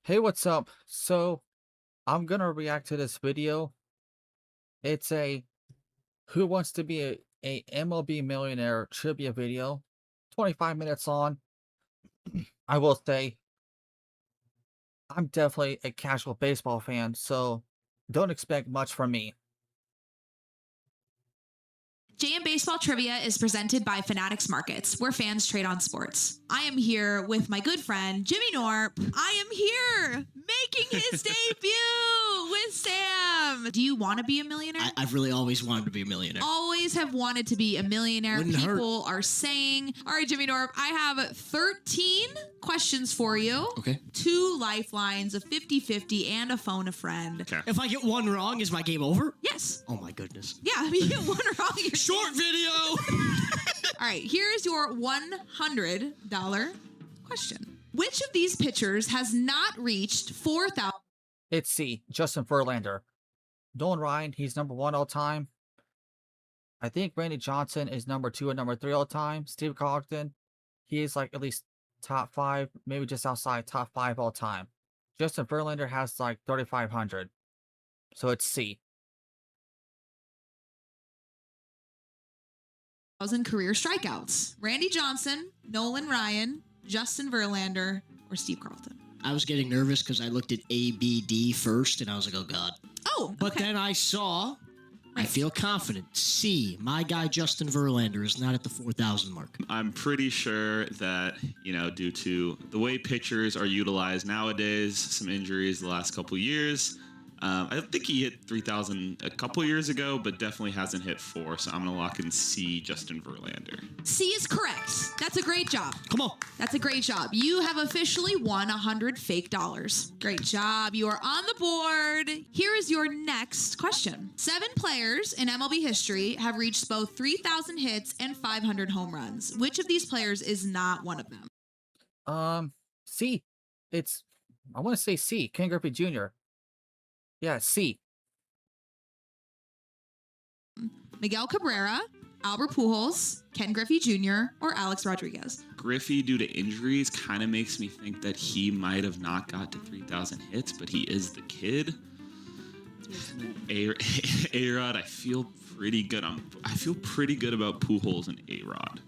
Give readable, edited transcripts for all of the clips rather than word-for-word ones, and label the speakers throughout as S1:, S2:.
S1: Hey, what's up? So, I'm gonna react to this video. It's a Who Wants to Be a MLB Millionaire trivia video. 25 minutes on. I will say, I'm definitely a casual baseball fan, so don't expect much from me.
S2: JM Baseball Trivia is presented by Fanatics Markets, where fans trade on sports. I am here with my good friend, Jimmy Norp. I am here making his debut with Sam. Do you want to be a millionaire?
S3: I've really always wanted to be a millionaire.
S2: Always have wanted to be a millionaire.
S3: Wouldn't hurt.
S2: People are saying, all right, Jimmy Norp, I have 13 questions for you.
S3: Okay.
S2: 2 lifelines, a 50-50, and a phone a friend.
S3: Okay. If I get one wrong, is my game over?
S2: Yes.
S3: Oh my goodness.
S2: Yeah, I mean, you get one wrong. You're
S3: Short video.
S2: All right, here's your $100 question. Which of these pitchers has not reached 4,000?
S1: It's C, Justin Verlander. Nolan Ryan, he's number 1 all time. I think Randy Johnson is number 2 and number 3 all time. Steve Cogden, he is like at least top 5, maybe just outside top 5 all time. Justin Verlander has like 3,500. So it's C.
S2: Career strikeouts. Randy Johnson, Nolan Ryan, Justin Verlander, or Steve Carlton?
S3: I was getting nervous because I looked at A, B, D first, and I was like, oh God.
S2: Oh,
S3: But
S2: okay.
S3: then I saw, I
S2: Right.
S3: feel confident. C, my guy Justin Verlander is not at the 4,000 mark.
S4: I'm pretty sure that, due to the way pitchers are utilized nowadays, some injuries the last couple years, I think he hit 3,000 a couple years ago, but definitely hasn't hit 4. So I'm going to lock in C, Justin Verlander.
S2: C is correct. That's a great job.
S3: Come on.
S2: That's a great job. You have officially won 100 fake dollars. Great job. You are on the board. Here is your next question. 7 players in MLB history have reached both 3,000 hits and 500 home runs. Which of these players is not one of them?
S1: C. I want to say C, Ken Griffey Jr. Yeah, C.
S2: Miguel Cabrera, Albert Pujols, Ken Griffey Jr., or Alex Rodriguez?
S4: Griffey, due to injuries, kind of makes me think that he might have not got to 3,000 hits, but he is the kid. A-Rod, I feel pretty good. I feel pretty good about Pujols and A-Rod.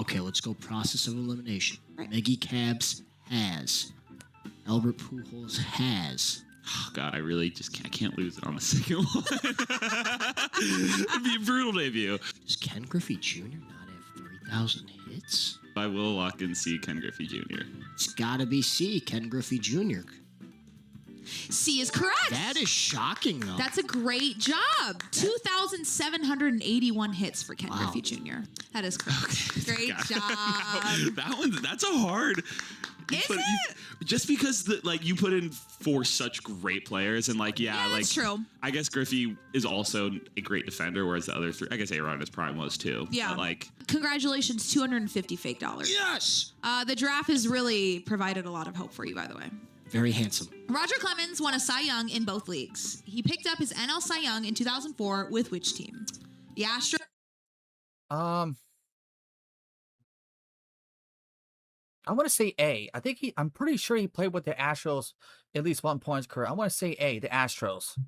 S3: Okay, let's go process of elimination.
S2: Right.
S3: Miggy Cabs has. Albert Pujols has.
S4: Oh, God, I can't lose it on the second one. It'd be a brutal debut.
S3: Does Ken Griffey Jr. not have 3,000 hits?
S4: I will lock in C, Ken Griffey Jr.
S3: It's gotta be C, Ken Griffey Jr.
S2: C is correct.
S3: That is shocking, though.
S2: That's a great job. 2,781 hits for Ken
S3: Wow.
S2: Griffey Jr. That is correct. Great
S4: God.
S2: job.
S4: That's a hard.
S2: Is it?
S4: Just because you put in 4 such great players, and
S2: That's true.
S4: I guess Griffey is also a great defender, whereas the other 3, I guess A-Rod is prime was too.
S2: Yeah.
S4: But
S2: Congratulations, 250 fake dollars.
S3: Yes!
S2: The draft has really provided a lot of hope for you, by the way.
S3: Very handsome.
S2: Roger Clemens won a Cy Young in both leagues. He picked up his NL Cy Young in 2004 with which team? The Astros.
S1: I want to say A. I'm pretty sure he played with the Astros at least one point in his career. I want to say A, the Astros.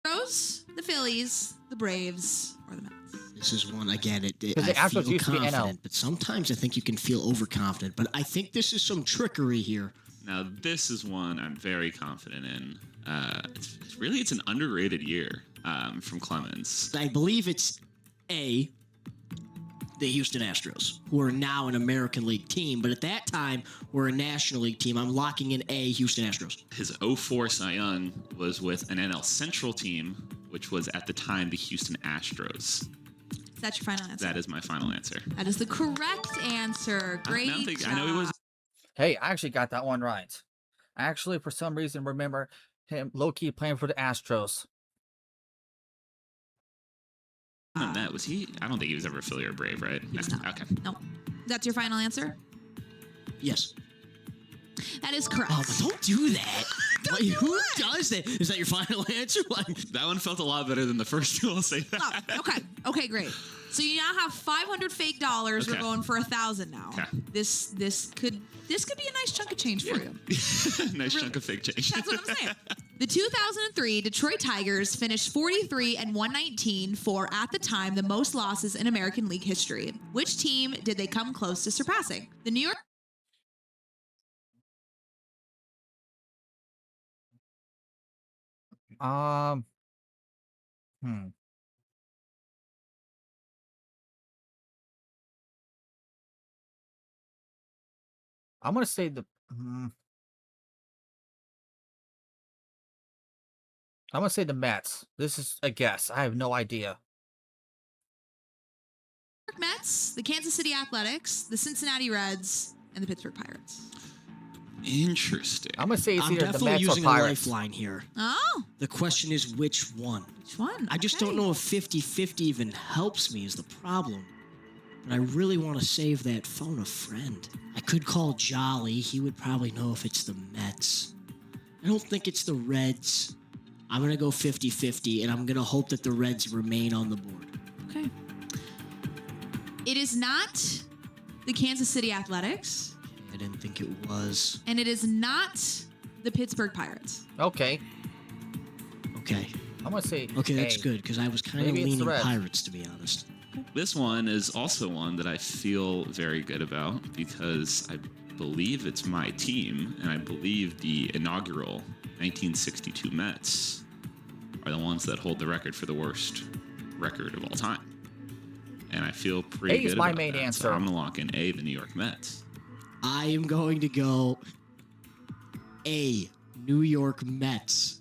S2: The Phillies, the Braves, or the Mets.
S3: This is one, again,
S1: the
S3: I
S1: Astros
S3: feel
S1: used to be NL.
S3: confident, but sometimes I think you can feel overconfident. But I think this is some trickery here.
S4: now this is one I'm very confident in. It's an underrated year from Clemens.
S3: I believe it's A, the Houston Astros, who are now an American League team, but at that time were a National League team. I'm locking in A, Houston Astros.
S4: His 04 Cy Young was with an NL Central team, which was at the time the Houston Astros.
S2: Is that your final answer?
S4: That is my final answer.
S2: That is the correct answer. Great job.
S4: I know he was.
S1: Hey, I actually got that one right. I actually, for some reason, remember him low-key playing for the Astros.
S4: That was he. I don't think he was ever a Philly or Brave, right?
S2: He's not.
S4: Okay.
S2: No. That's your final answer?
S3: Yes.
S2: That is correct.
S3: Oh, but don't do that.
S2: Don't do
S3: who
S2: what?
S3: does that? Is that your final answer?
S4: That one felt a lot better than the first two. I'll say that.
S2: Oh, okay. Okay, great. So you now have 500 fake dollars. We're
S4: Okay.
S2: going for 1,000 now.
S4: Okay.
S2: This could be a nice chunk of change for you.
S4: Nice chunk of fake change.
S2: That's what I'm saying. The 2003 Detroit Tigers finished 43-119 for, at the time, the most losses in American League history. Which team did they come close to surpassing? The New York.
S1: Um, hmm. I'm gonna say I'm gonna say the Mets. This is a guess. I have no idea.
S2: Mets, the Kansas City Athletics, the Cincinnati Reds, and the Pittsburgh Pirates.
S4: Interesting.
S1: I'm gonna say it's
S3: I'm
S1: either the
S3: definitely
S1: Mets or
S3: using a
S1: Pirates.
S3: lifeline here.
S2: Oh,
S3: The question is which one?
S2: which one?
S3: I just don't
S2: Okay.
S3: know if 50-50 even helps me is the problem. But I really want to save that phone a friend. I could call Jolly. He would probably know if it's the Mets. I don't think it's the Reds. I'm going to go 50-50, and I'm going to hope that the Reds remain on the board.
S2: Okay. It is not the Kansas City Athletics,
S3: I didn't think it was.
S2: and it is not the Pittsburgh Pirates.
S1: Okay,
S3: Okay.
S1: I'm gonna say.
S3: Okay, that's
S1: A.
S3: good, because I was kind of
S1: Maybe it's the
S3: leaning
S1: Reds.
S3: Pirates, to be honest.
S4: This one is also one that I feel very good about because I believe it's my team, and I believe the inaugural 1962 Mets are the ones that hold the record for the worst record of all time. And I feel pretty
S1: A is
S4: good
S1: my
S4: about
S1: main
S4: that. So
S1: answer.
S4: I'm going to lock in A, the New York Mets.
S3: I am going to go A, New York Mets.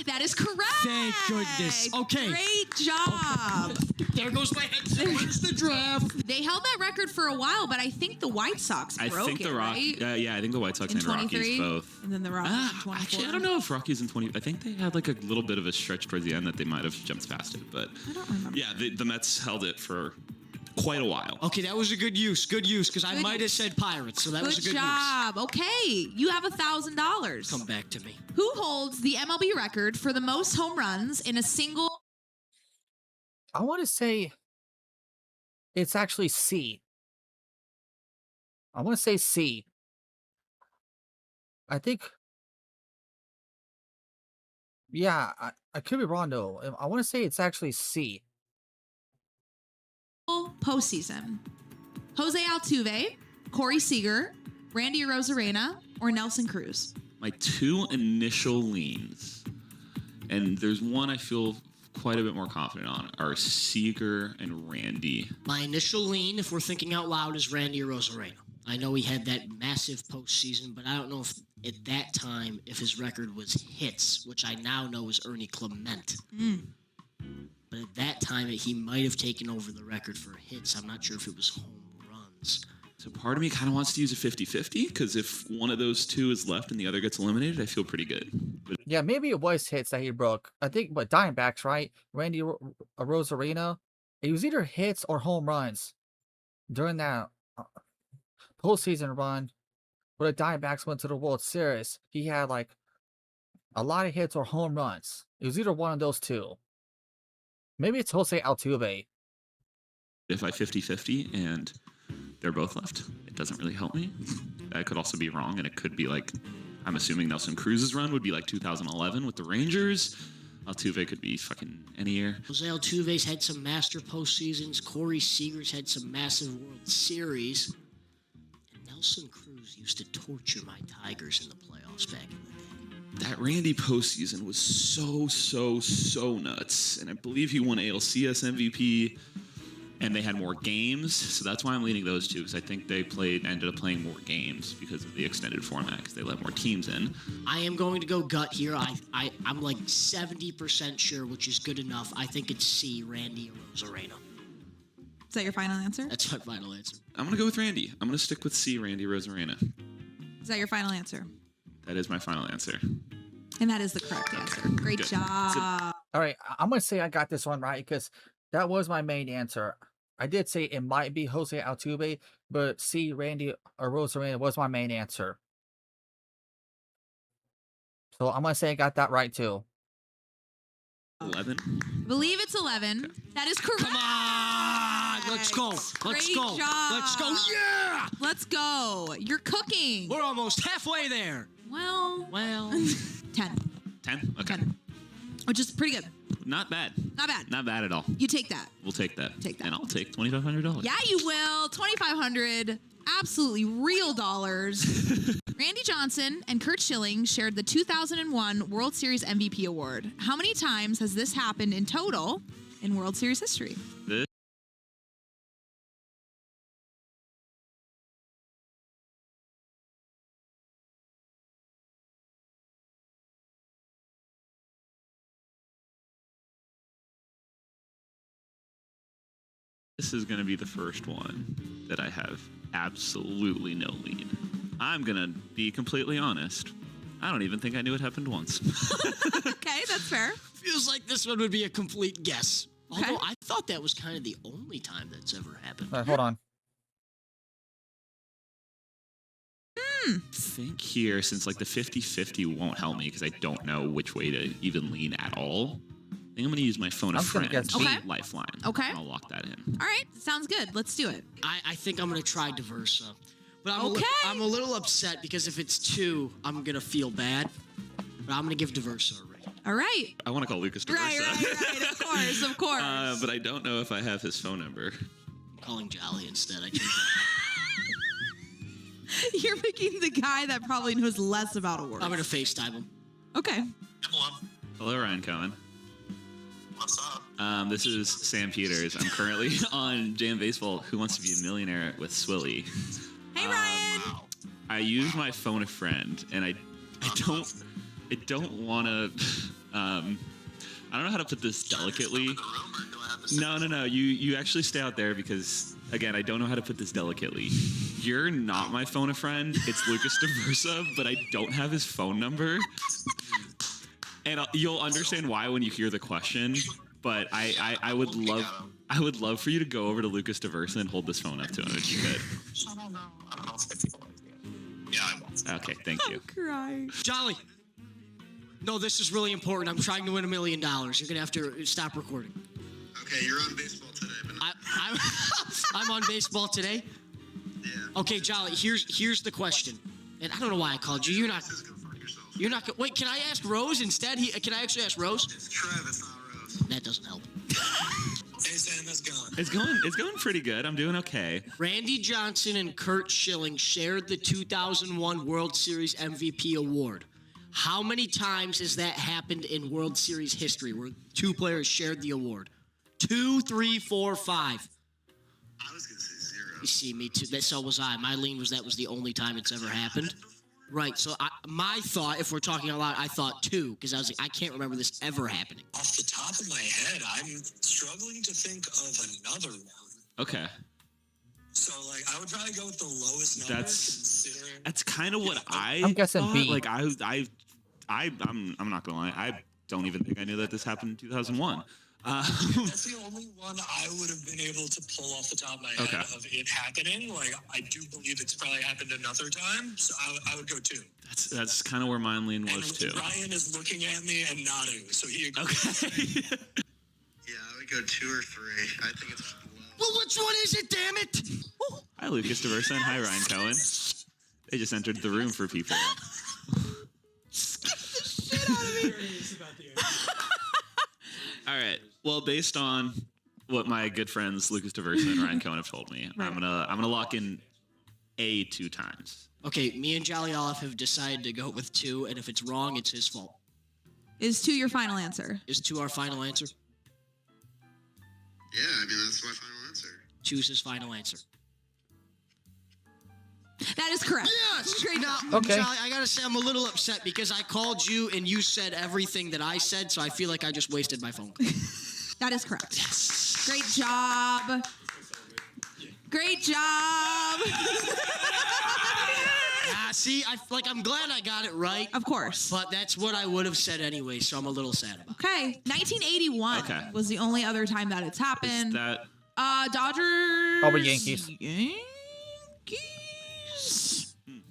S2: That is correct.
S3: Thank goodness. Okay.
S2: Great job.
S3: There goes my headset. Where's the draft?
S2: They held that record for a while, but I think the White Sox
S4: I
S2: broke
S4: think
S2: it,
S4: the Rockies,
S2: right?
S4: yeah, I think the White Sox
S2: In
S4: and Rockies
S2: 23,
S4: both.
S2: and then the Rockies in 24.
S4: Actually, I don't know if Rockies in 20. I think they had like a little bit of a stretch towards the end that they might have jumped past it. But
S2: I don't remember.
S4: yeah, the Mets held it for quite a while.
S3: Okay, that was a good use, because I
S2: Good
S3: might have
S2: use.
S3: said Pirates, so that was a
S2: Good
S3: good
S2: job. Okay, you have $1,000.
S3: use. Come back to me.
S2: Who holds the MLB record for the most home runs in a single?
S1: I want to say it's actually C. I want to say C. I think. Yeah, I could be wrong though. I want to say it's actually C.
S2: Postseason. Jose Altuve, Corey Seager, Randy Rosarena, or Nelson Cruz?
S4: My two initial leans, and there's one I feel quite a bit more confident on, are Seager and Randy.
S3: My initial lean, if we're thinking out loud, is Randy Rosarena. I know he had that massive postseason, but I don't know if at that time if his record was hits, which I now know is Ernie Clement. But at that time, he might have taken over the record for hits. I'm not sure if it was home runs.
S4: So part of me kind of wants to use a 50-50 because if one of those two is left and the other gets eliminated, I feel pretty good. But
S1: Yeah, maybe it was hits that he broke. I think, but Diamondbacks, right? Randy Rosarena. It was either hits or home runs during that postseason run where the Diamondbacks went to the World Series. He had like a lot of hits or home runs. It was either one of those two. Maybe it's Jose Altuve.
S4: if I 50-50 and they're both left, it doesn't really help me. I could also be wrong, and it could be like, I'm assuming Nelson Cruz's run would be like 2011 with the Rangers. Altuve could be fucking any year.
S3: Jose Altuve's had some master postseasons. Corey Seager's had some massive World Series. And Nelson Cruz used to torture my Tigers in the playoffs back in the day.
S4: That Randy postseason was so nuts, and I believe he won ALCS MVP, and they had more games, so that's why I'm leaning those two, because I think they ended up playing more games because of the extended format, because they let more teams in.
S3: I am going to go gut here. I'm like 70% sure, which is good enough. I think it's C, Randy Rosarena.
S2: Is that your final answer?
S3: That's my final answer.
S4: I'm going to go with Randy. I'm going to stick with C, Randy Rosarena.
S2: Is that your final answer?
S4: That is my final answer.
S2: And that is the correct answer. Great
S4: Good.
S2: job.
S1: All right, I'm gonna say I got this one right because that was my main answer. I did say it might be Jose Altuve, but C, Randy or Rosarena was my main answer. So I'm gonna say I got that right too.
S4: 11.
S2: I believe it's 11. That is correct.
S3: Come on, let's go. Let's
S2: Great
S3: go.
S2: job.
S3: Let's go. Yeah.
S2: Let's go. You're cooking.
S3: We're almost halfway there.
S2: Well, 10.
S4: 10? Okay.
S2: 10. Which is pretty good.
S4: Not bad.
S2: Not bad.
S4: Not bad at all.
S2: You take that.
S4: We'll take that.
S2: Take that.
S4: And I'll take $2,500.
S2: Yeah, you will. 2,500. Absolutely real dollars. Randy Johnson and Kurt Schilling shared the 2001 World Series MVP award. How many times has this happened in total in World Series history?
S4: This is going to be the first one that I have absolutely no lead. I'm going to be completely honest. I don't even think I knew it happened once.
S2: Okay, that's fair.
S3: Feels like this one would be a complete guess.
S2: Okay.
S3: Although I thought that was kind of the only time that's ever happened.
S1: All right, hold on.
S4: I think here, since like the 50-50 won't help me because I don't know which way to even lean at all, I think I'm going to use my phone a
S1: I'm gonna
S4: friend
S1: guess B.
S2: Okay.
S4: lifeline. I'll lock that in.
S2: All right, sounds good. Let's do it.
S3: I think I'm going to try Diversa. But
S2: Okay.
S3: I'm a little upset because if it's 2, I'm going to feel bad. But I'm going to give Diversa a ring.
S2: All right.
S4: I want to call Lucas Diversa.
S2: Right. Of course, of course.
S4: But I don't know if I have his phone number.
S3: I'm calling Jolly instead. I changed
S2: You're picking the guy that probably knows less about awards.
S3: I'm going to FaceTime him.
S2: Okay.
S4: Hello, Ryan Cohen.
S5: What's up?
S4: This is Sam Peters. I'm currently on JM Baseball, Who Wants to Be a Millionaire with Swilly.
S2: Hey, Ryan.
S5: Wow.
S4: I use my phone a friend, and I don't want to. I don't know how to put this delicately.
S5: The room, or do I have to sit
S4: No. You actually stay out there because, again, I don't know how to put this delicately. You're not my phone a friend. It's Lucas Diversa, but I don't have his phone number. And you'll understand why when you hear the question. But I would love for you to go over to Lucas Diversa and hold this phone up to him if you could.
S5: I don't know. I don't know if people like it. Yeah, I won't.
S4: Okay, thank you.
S2: Crying.
S3: Jolly. No, this is really important. I'm trying to win $1 million. You're going to have to stop recording.
S5: Okay, you're on baseball today, but
S3: I'm on baseball today.
S5: yeah.
S3: Okay, Jolly, here's the question. And I don't know why I called you. You're not...
S5: This is good for yourself.
S3: You're not... Wait, can I ask Rose instead? Can I actually ask Rose?
S5: It's Trev, it's not Rose.
S3: That doesn't help.
S5: Hey, Sam, how's it going?
S4: It's going pretty good. I'm doing okay.
S3: Randy Johnson and Kurt Schilling shared the 2001 World Series MVP award. How many times has that happened in World Series history where 2 players shared the award? 2, 3, 4, 5.
S5: I was going to say 0.
S3: You see, me too. So was I. My lean was that was the only time it's ever happened. Right. So my thought, if we're talking a lot, I thought 2 because I was like, I can't remember this ever happening.
S5: Off the top of my head, I'm struggling to think of another one.
S4: Okay.
S5: So, like, I would probably go with the lowest number. considering...
S4: That's kind of what
S1: I'm guessing
S4: thought.
S1: B.
S4: Like I'm not gonna lie. I don't even think I knew that this happened in 2001.
S5: That's the only one I would have been able to pull off the top of my head
S4: Okay.
S5: of it happening. Like, I do believe it's probably happened another time, so I would go 2.
S4: That's kind of where mine lean was
S5: And
S4: too.
S5: Ryan is looking at me and nodding, so he agrees.
S4: Okay.
S5: Yeah, I would go 2 or 3. I think it's
S3: Well, which one is it, damn it?
S4: Hi, Lucas Diversa, and hi, Ryan Cohen. They just entered the room for people.
S2: Shit out of me.
S4: All right. Well, based on what my good friends Lucas Diversa and Ryan Cohen have told me, I'm gonna lock in A 2 times.
S3: Okay, me and Jolly Olive have decided to go with 2, and if it's wrong, it's his fault.
S2: Is 2 your final answer?
S3: Is 2 our final answer?
S5: Yeah, I mean, that's my final answer.
S3: Choose his final answer.
S2: That is correct.
S3: Yes!
S2: Great
S3: Now,
S2: job.
S1: Okay.
S3: Jolly, I gotta say, I'm a little upset because I called you and you said everything that I said, so I feel like I just wasted my phone call.
S2: That is correct. Yes. Great job. Great job.
S3: See, I'm glad I got it right,
S2: Of course.
S3: but that's what I would have said anyway, so I'm a little sad about it.
S2: Okay. 1981
S4: Okay.
S2: was the only other time that it's happened.
S4: That
S2: Dodgers.
S1: Probably Yankees.
S2: Yankees.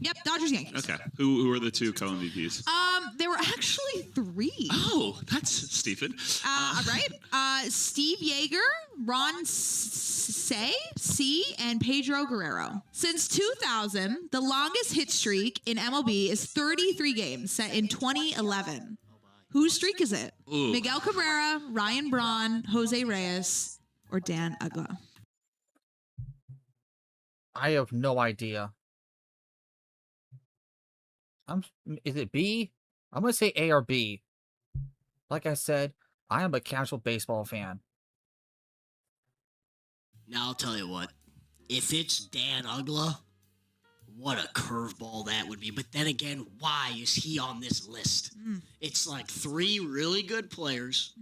S2: Yep, Dodgers, Yankees.
S4: Okay. Who are the two co-MVPs?
S2: There were actually 3.
S4: Oh, that's Stephen.
S2: Right? Steve Yeager, Ron C, and Pedro Guerrero. Since 2000, the longest hit streak in MLB is 33 games, set in 2011. Whose streak is it?
S4: Ooh.
S2: Miguel Cabrera, Ryan Braun, Jose Reyes, or Dan Uggla?
S1: I have no idea. Is it B? I'm gonna say A or B. Like I said, I am a casual baseball fan.
S3: Now I'll tell you what. If it's Dan Uggla, what a curveball that would be. But then again, why is he on this list? It's like 3 really good players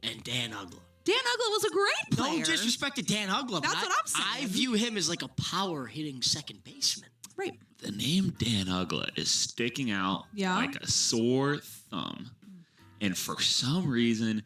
S3: and Dan Uggla.
S2: Dan Uggla was a great player.
S3: No disrespect to Dan Uggla,
S2: That's
S3: but
S2: what I'm saying.
S3: I view him as like a power hitting second baseman.
S2: Right.
S4: The name Dan Uggla is sticking out like a sore thumb. And for some reason,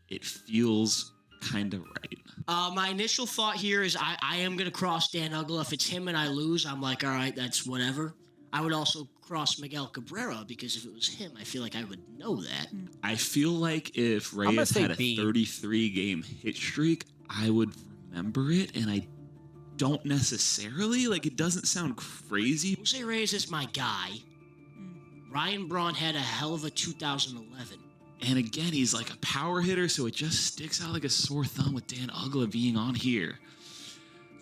S4: it feels kind of right.
S3: My initial thought here is I am going to cross Dan Uggla. If it's him and I lose, I'm like, all right, that's whatever. I would also cross Miguel Cabrera because if it was him, I feel like I would know that.
S4: I feel like if Reyes
S1: say
S4: had a
S1: B.
S4: 33-game hit streak, I would remember it, and I don't necessarily. Like, it doesn't sound crazy.
S3: Jose Reyes is my guy. Ryan Braun had a hell of a 2011.
S4: And again, he's like a power hitter, so it just sticks out like a sore thumb with Dan Uggla being on here.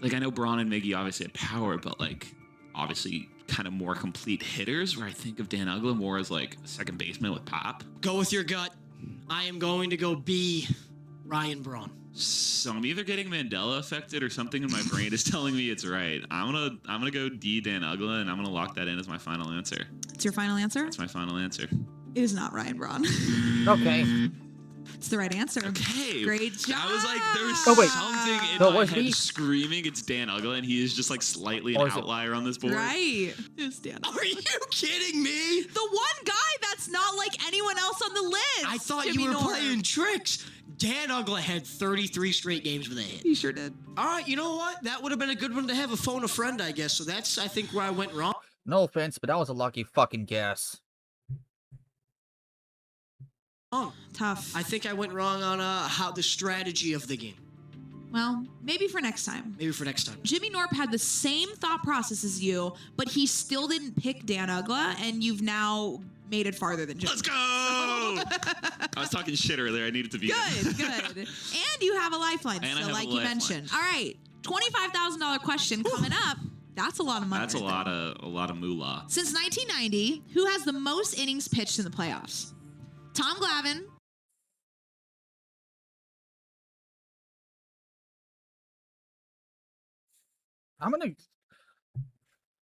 S4: Like, I know Braun and Miggy obviously had power, but like, obviously kind of more complete hitters, where I think of Dan Uggla more as like a second baseman with pop.
S3: Go with your gut. I am going to go B, Ryan Braun.
S4: So I'm either getting Mandela affected or something in my brain is telling me it's right. I'm gonna go D, Dan Uggla, and I'm gonna lock that in as my final answer.
S2: It's your final answer?
S4: That's my final answer.
S2: It is not Ryan Braun.
S1: Okay.
S2: It's the right answer.
S4: Okay.
S2: Great job.
S4: I was like, there's
S1: Oh, wait.
S4: something in
S1: No,
S4: my
S1: was
S4: head
S1: he?
S4: screaming it's Dan Uggla, and he is just like slightly
S1: Or
S4: an
S1: is it-
S4: outlier on this board.
S2: Right. It's Dan.
S3: Are you kidding me?
S2: The one guy that's not like anyone else on the list.
S3: I thought
S2: Jimmy
S3: you were
S2: Norton.
S3: playing tricks. Dan Uggla had 33 straight games with a hit.
S2: He sure did.
S3: All right, you know what? That would have been a good one to have a phone a friend, I guess. So that's, I think, where I went wrong.
S1: No offense, but that was a lucky fucking guess.
S2: Tough.
S3: I think I went wrong on how the strategy of the game.
S2: Well, maybe for next time.
S3: Maybe for next time.
S2: Jimmy Norp had the same thought process as you, but he still didn't pick Dan Uggla, and you've now made it farther than Jimmy.
S4: Let's go! I was talking shit earlier. I needed to be
S2: Good. And you have a lifeline,
S4: And I
S2: so
S4: have a
S2: like you
S4: lifeline.
S2: mentioned. All right, $25,000 question coming up. That's a lot of money.
S4: That's
S2: right
S4: a lot of moolah.
S2: Since 1990, who has the most innings pitched in the playoffs? Tom Glavine,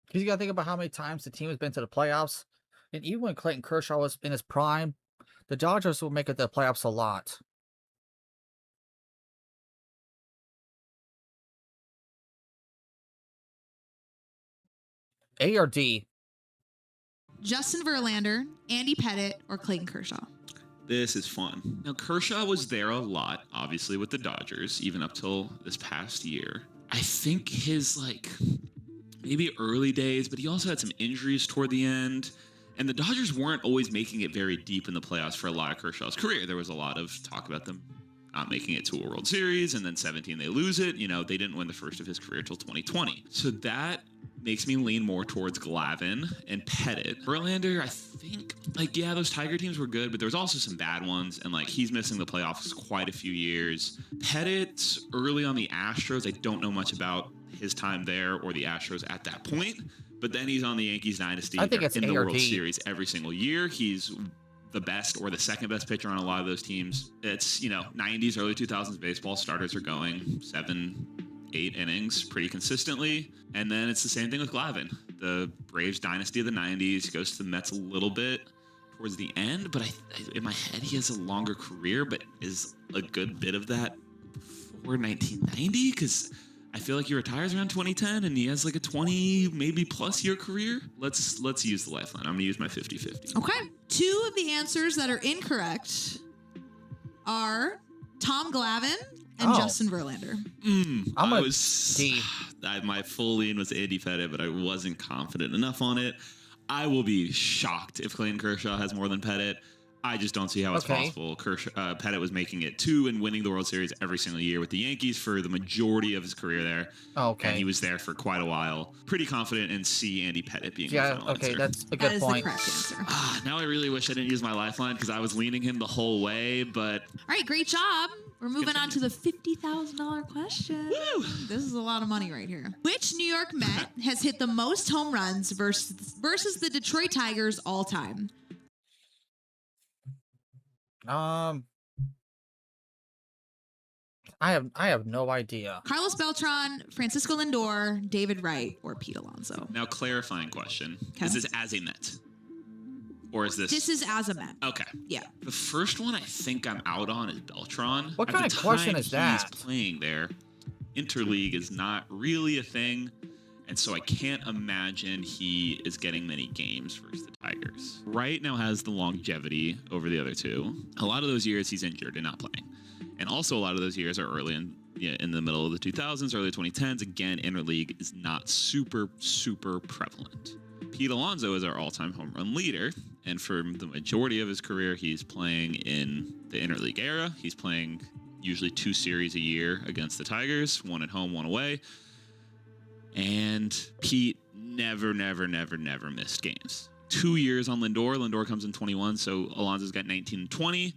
S1: Because you gotta think about how many times the team has been to the playoffs. And even when Clayton Kershaw was in his prime, the Dodgers will make it to the playoffs a lot. A or D?
S2: Justin Verlander, Andy Pettitte, or Clayton Kershaw?
S4: This is fun. Now, Kershaw was there a lot, obviously, with the Dodgers, even up till this past year. I think his, maybe early days, but he also had some injuries toward the end. And the Dodgers weren't always making it very deep in the playoffs for a lot of Kershaw's career. There was a lot of talk about them not making it to a World Series, and then 17 they lose it. You know, they didn't win the first of his career till 2020. So that makes me lean more towards Glavine and Pettitte. Verlander, I think, those Tiger teams were good, but there was also some bad ones, and he's missing the playoffs quite a few years. Pettitte, early on the Astros, I don't know much about his time there or the Astros at that point, but then he's on the Yankees dynasty.
S1: I think
S4: They're
S1: it's
S4: in the
S1: A or
S4: World
S1: D.
S4: Series every single year. He's the best or the second best pitcher on a lot of those teams. It's, 90s, early 2000s baseball. Starters are going 7, 8 innings pretty consistently. And then it's the same thing with Glavine. The Braves dynasty of the 90s, goes to the Mets a little bit towards the end, but in my head he has a longer career, but is a good bit of that before 1990, because I feel like he retires around 2010 and he has a 20 maybe plus year career. Let's use the lifeline. I'm gonna use my 50-50.
S2: Okay. 2 of the answers that are incorrect are Tom Glavine and
S1: Oh.
S2: Justin Verlander.
S1: I'm
S4: I
S1: a
S4: was
S1: D.
S4: my full lean was Andy Pettitte, but I wasn't confident enough on it. I will be shocked if Clayton Kershaw has more than Pettitte. I just don't see how it's
S1: Okay.
S4: possible. Pettitte was making it 2 and winning the World Series every single year with the Yankees for the majority of his career there.
S1: Okay.
S4: And he was there for quite a while. Pretty confident in C. Andy Pettitte being my
S1: Yeah,
S4: final
S1: okay,
S4: answer.
S1: that's a
S2: That
S1: good
S2: is
S1: point.
S2: the correct answer.
S4: Now I really wish I didn't use my lifeline because I was leaning him the whole way, but
S2: All right, great job. We're moving on to the $50,000 question.
S4: Woo!
S2: This is a lot of money right here. Which New York Met has hit the most home runs versus the Detroit Tigers all time?
S1: I have no idea.
S2: Carlos Beltran, Francisco Lindor, David Wright, or Pete Alonso?
S4: now clarifying question.
S2: Okay.
S4: Is this as a Met? Or is this...
S2: This is as a Met.
S4: Okay.
S2: Yeah.
S4: The first one I think I'm out on is Beltron.
S1: What
S4: At
S1: kind
S4: the
S1: of question
S4: time
S1: is that?
S4: He's playing there. Interleague is not really a thing, and so I can't imagine he is getting many games versus the Tigers. Wright now has the longevity over the other two. A lot of those years he's injured and not playing, and also a lot of those years are early in the middle of the 2000s, early 2010s. Again, interleague is not super prevalent. Pete Alonso is our all-time home run leader, and for the majority of his career, he's playing in the interleague era. He's playing usually 2 series a year against the Tigers, 1 at home, 1 away. And Pete never missed games. 2 years on Lindor. Lindor comes in 21, so Alonso's got 19 and 20.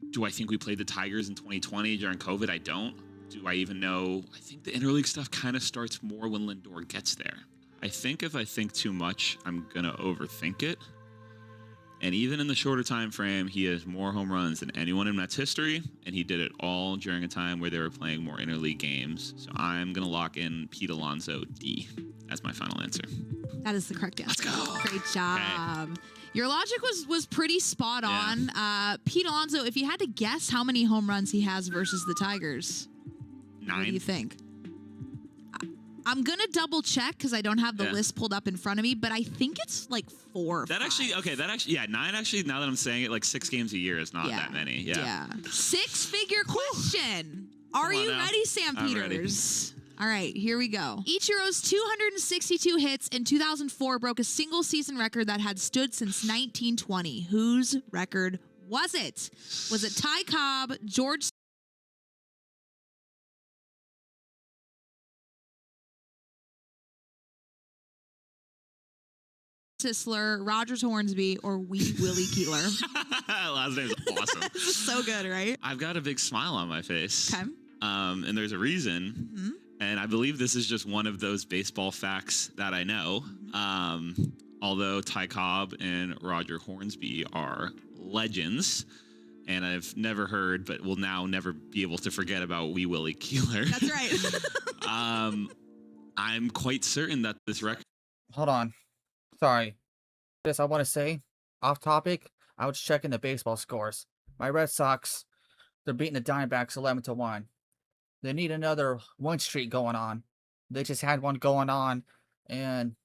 S4: Do I think we played the Tigers in 2020 during COVID? I don't. Do I even know? I think the interleague stuff kind of starts more when Lindor gets there. I think if I think too much, I'm going to overthink it. And even in the shorter time frame, he has more home runs than anyone in Mets history, and he did it all during a time where they were playing more interleague games. So I'm going to lock in Pete Alonso D as my final answer.
S2: That is the correct answer.
S4: Let's go.
S2: Great job. Your logic was pretty spot on. Pete Alonso, if you had to guess how many home runs he has versus the Tigers,
S4: 9.
S2: what do you think? I'm going to double check because I don't have the list pulled up in front of me, but I think it's like 4 or 5.
S4: Yeah, 9 actually, now that I'm saying it, like 6 games a year is not that many. Yeah.
S2: 6-figure question. Are
S4: Come on
S2: you
S4: now.
S2: ready, Sam
S4: I'm ready.
S2: Peters? All right, here we go. Ichiro's 262 hits in 2004 broke a single season record that had stood since 1920. Whose record was it? Was it Ty Cobb, George Sisler, Rogers Hornsby, or Wee Willie Keeler?
S4: Last name's awesome.
S2: This is so good, right?
S4: I've got a big smile on my face.
S2: Okay.
S4: And there's a reason.
S2: Mhm.
S4: And I believe this is just one of those baseball facts that I know. Although Ty Cobb and Roger Hornsby are legends, and I've never heard, but will now never be able to forget about Wee Willie Keeler.
S2: That's right.
S4: I'm quite certain that this record.
S1: Hold on. Sorry. This I want to say, off topic, I was checking the baseball scores. My Red Sox, they're beating the Diamondbacks 11-1. They need another win streak going on. They just had one going on, and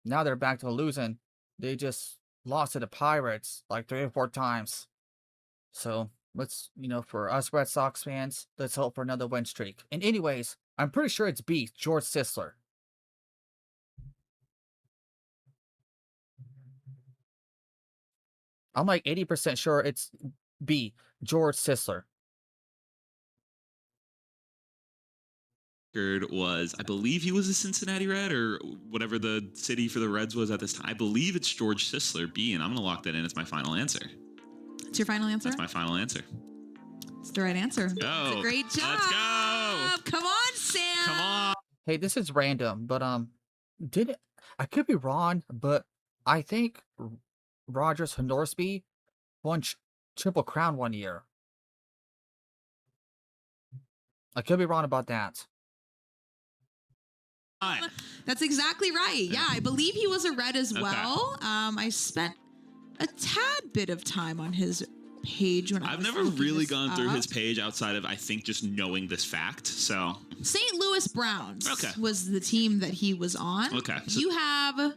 S1: now they're back to losing. They just lost to the Pirates like 3 or 4 times. So let's, for us Red Sox fans, let's hope for another win streak. And anyways, I'm pretty sure it's B, George Sisler. I'm like 80% sure it's B, George Sisler.
S4: Was, I believe he was a Cincinnati Red or whatever the city for the Reds was at this time. I believe it's George Sisler, B, and I'm going to lock that in as my final answer.
S2: It's your final answer?
S4: That's my final answer.
S2: It's the right answer.
S4: Go.
S2: That's a great job.
S4: Let's go.
S2: Come on, Sam.
S4: Come on.
S1: Hey, this is random, but I could be wrong, but I think Rogers Hornsby won Triple Crown one year. I could be wrong about that.
S2: That's exactly right. Yeah, I believe he was a Red as well. I spent a tad bit of time on his page when I
S4: I've
S2: was
S4: never
S2: looking
S4: really
S2: this
S4: gone through
S2: up.
S4: his page outside of, I think, just knowing this fact. So,
S2: St. Louis Browns
S4: Okay.
S2: was the team that he was on.
S4: Okay.
S2: You have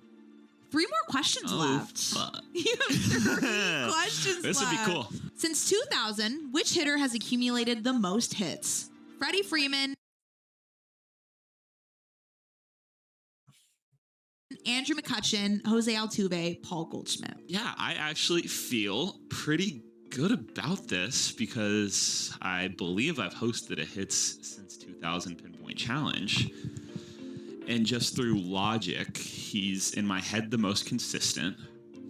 S2: 3 more questions left.
S4: Fuck.
S2: You have 3 questions
S4: This would
S2: left.
S4: be cool.
S2: Since 2000, which hitter has accumulated the most hits? Freddie Freeman, Andrew McCutchen, Jose Altuve, Paul Goldschmidt.
S4: Yeah, I actually feel pretty good about this because I believe I've hosted a hits since 2000 pinpoint challenge. And just through logic, he's in my head the most consistent.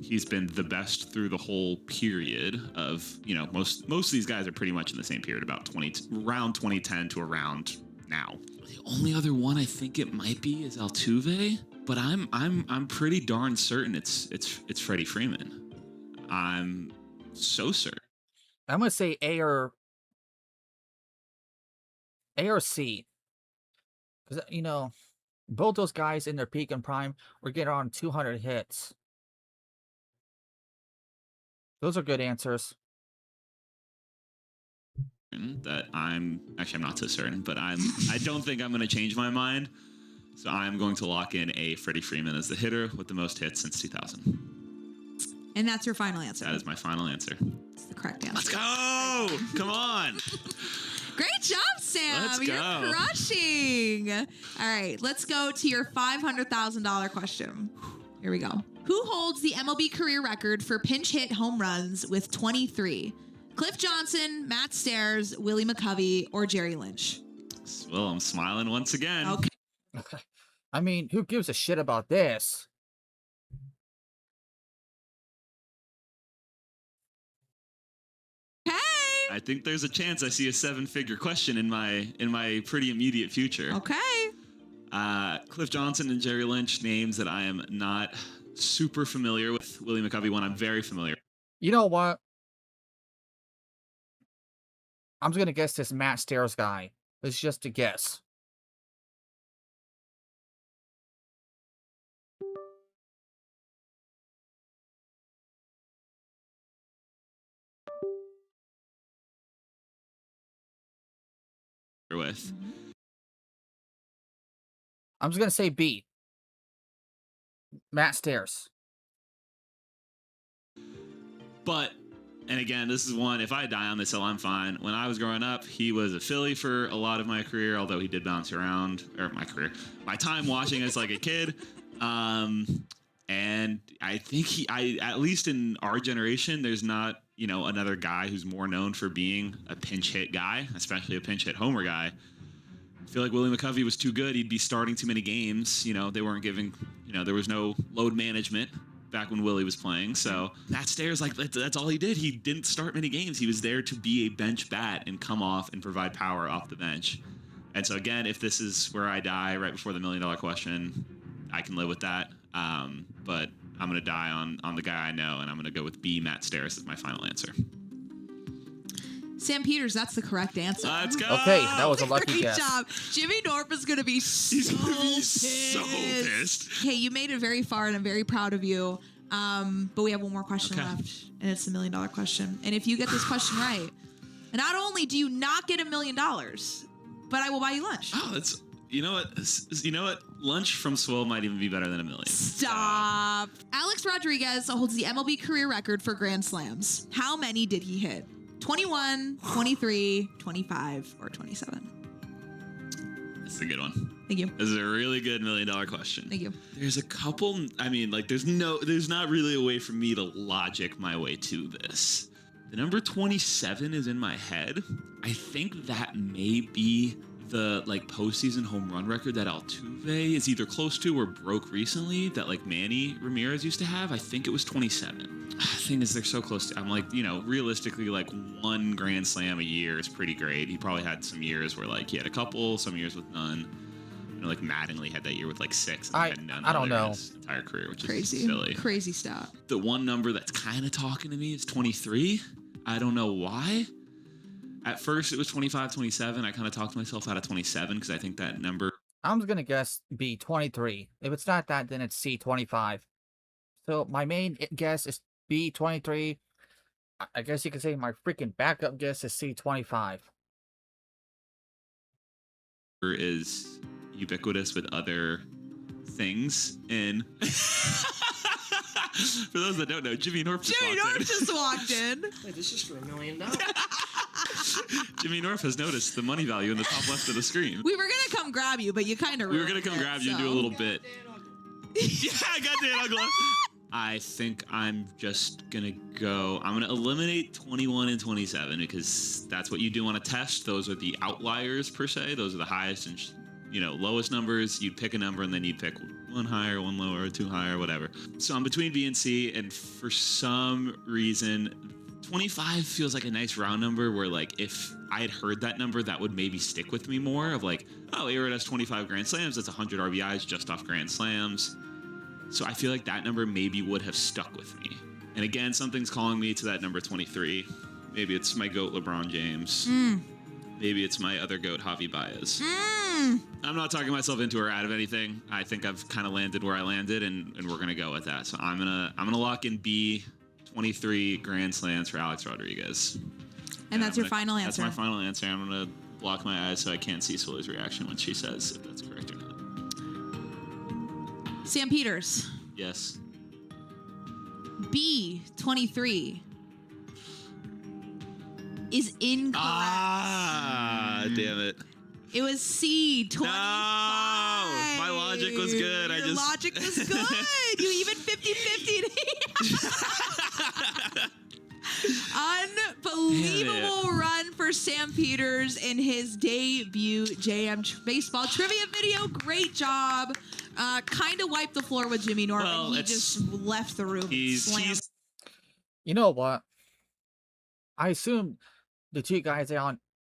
S4: He's been the best through the whole period of, most of these guys are pretty much in the same period, about around 2010 to around now. The only other one I think it might be is Altuve, but I'm pretty darn certain it's Freddie Freeman. I'm so certain.
S1: I'm gonna say A or C, because both those guys in their peak and prime were getting on 200 hits. Those are good answers.
S4: That I'm not so certain, but I don't think I'm going to change my mind. So I'm going to lock in a Freddie Freeman as the hitter with the most hits since 2000.
S2: And that's your final answer.
S4: That is my final answer.
S2: It's the correct answer.
S4: Let's go! Come on!
S2: Great job, Sam.
S4: Let's
S2: You're
S4: go.
S2: crushing. All right, let's go to your $500,000 question. Here we go. Who holds the MLB career record for pinch hit home runs with 23? Cliff Johnson, Matt Stairs, Willie McCovey, or Jerry Lynch?
S4: Well, I'm smiling once again.
S2: Okay.
S1: I mean, who gives a shit about this?
S2: Hey.
S4: I think there's a chance I see a 7-figure question in my pretty immediate future.
S2: Okay.
S4: Cliff Johnson and Jerry Lynch, names that I am not super familiar with. Willie McCovey, one I'm very familiar.
S1: You know what? I'm just gonna guess this Matt Stairs guy. It's just a guess.
S4: With.
S1: I'm just gonna say B. Matt Stairs.
S4: But, and again, this is one, if I die on this hill, I'm fine. When I was growing up, he was a Philly for a lot of my career, although he did bounce around, or my time watching as like a kid. And I think at least in our generation, there's not, another guy who's more known for being a pinch hit guy, especially a pinch hit homer guy. I feel like Willie McCovey was too good. He'd be starting too many games. They weren't giving, there was no load management back when Willie was playing. So Matt Stairs, that's all he did. He didn't start many games. He was there to be a bench bat and come off and provide power off the bench. And so again, if this is where I die right before the $1 million question, I can live with that. But I'm going to die on the guy I know, and I'm going to go with B, Matt Stairs as my final answer.
S2: Sam Peters, that's the correct answer.
S4: Let's go.
S1: Okay, that was a lucky
S2: Great
S1: guess.
S2: job. Jimmy Norp is going to be
S4: He's going to be so pissed.
S2: Hey, you made it very far, and I'm very proud of you. But we have one more question
S4: Okay.
S2: left, and it's the $1 million question. And if you get this question right, not only do you not get $1 million, but I will buy you lunch.
S4: Oh, that's... You know what? Lunch from Swole might even be better than $1 million.
S2: Stop. Alex Rodriguez holds the MLB career record for Grand Slams. How many did he hit? 21, 23, 25, or 27?
S4: That's a good one.
S2: Thank you.
S4: This is a really good $1 million question.
S2: Thank you.
S4: There's a couple. I mean, there's not really a way for me to logic my way to this. The number 27 is in my head. I think that may be the postseason home run record that Altuve is either close to or broke recently that Manny Ramirez used to have. I think it was 27. The thing is, they're so close to, I'm realistically, one grand slam a year is pretty great. He probably had some years where he had a couple, some years with none. Mattingly had that year with 6. And had none
S1: I don't know.
S4: in his entire career, which
S2: Crazy.
S4: is silly.
S2: Crazy stat.
S4: The one number that's kind of talking to me is 23. I don't know why. At first, it was 25, 27. I kind of talked myself out of 27 because I think that number.
S1: I'm just gonna guess B, 23. If it's not that, then it's C, 25. So my main guess is B, 23. I guess you could say my freaking backup guess is C, 25.
S4: Is ubiquitous with other things. And for those that don't know, Jimmy Norp just walked in.
S2: Just walked in.
S3: Wait, this is for $1 million.
S4: Jimmy North has noticed the money value in the top left of the screen.
S2: We were gonna come grab you, but you kind of
S4: We were gonna come grab you and do a little bit. Yeah, I got Dan Ugla. I think I'm just gonna go. I'm gonna eliminate 21 and 27 because that's what you do on a test. Those are the outliers per se. Those are the highest and lowest numbers. You'd pick a number and then you'd pick one higher, one lower, two higher, whatever. So I'm between B and C, and for some reason, 25 feels like a nice round number where, like, if I had heard that number, that would maybe stick with me more of like, oh, A-Rod has 25 Grand Slams. That's 100 RBIs just off Grand Slams. So I feel like that number maybe would have stuck with me. And again, something's calling me to that number 23. Maybe it's my GOAT LeBron James. Maybe it's my other GOAT Javi Baez. I'm not talking myself into or out of anything. I think I've kind of landed where I landed, and we're gonna go with that. So I'm gonna lock in B, 23 Grand Slams for Alex Rodriguez.
S2: And that's your final answer.
S4: That's my final answer. I'm gonna block my eyes so I can't see Sully's reaction when she says if that's correct or not.
S2: Sam Peters.
S4: Yes.
S2: B, 23 is incorrect.
S4: Damn it.
S2: It was C, 25.
S4: No, my logic was good.
S2: Your logic was good. You even 50-50. Unbelievable run for Sam Peters in his debut JM Baseball Trivia video. Great job. Kind of wiped the floor with Jimmy Norton.
S4: Well,
S2: he just left the room. Slammed.
S1: You know what? I assume the two guys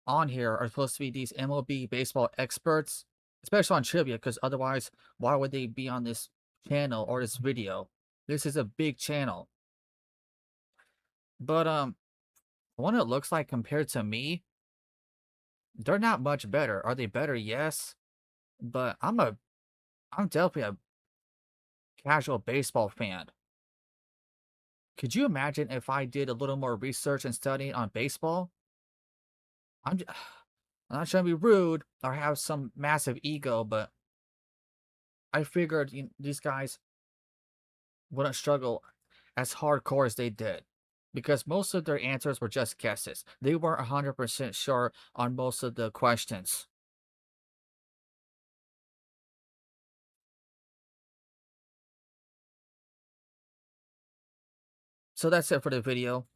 S1: on here are supposed to be these MLB baseball experts, especially on trivia, because otherwise, why would they be on this channel or this video? This is a big channel. But what it looks like compared to me, they're not much better. Are they better? Yes. But I'm definitely a casual baseball fan. Could you imagine if I did a little more research and study on baseball? I'm not trying to be rude or have some massive ego, but I figured these guys wouldn't struggle as hardcore as they did, because most of their answers were just guesses. They weren't 100% sure on most of the questions. So that's it for the video.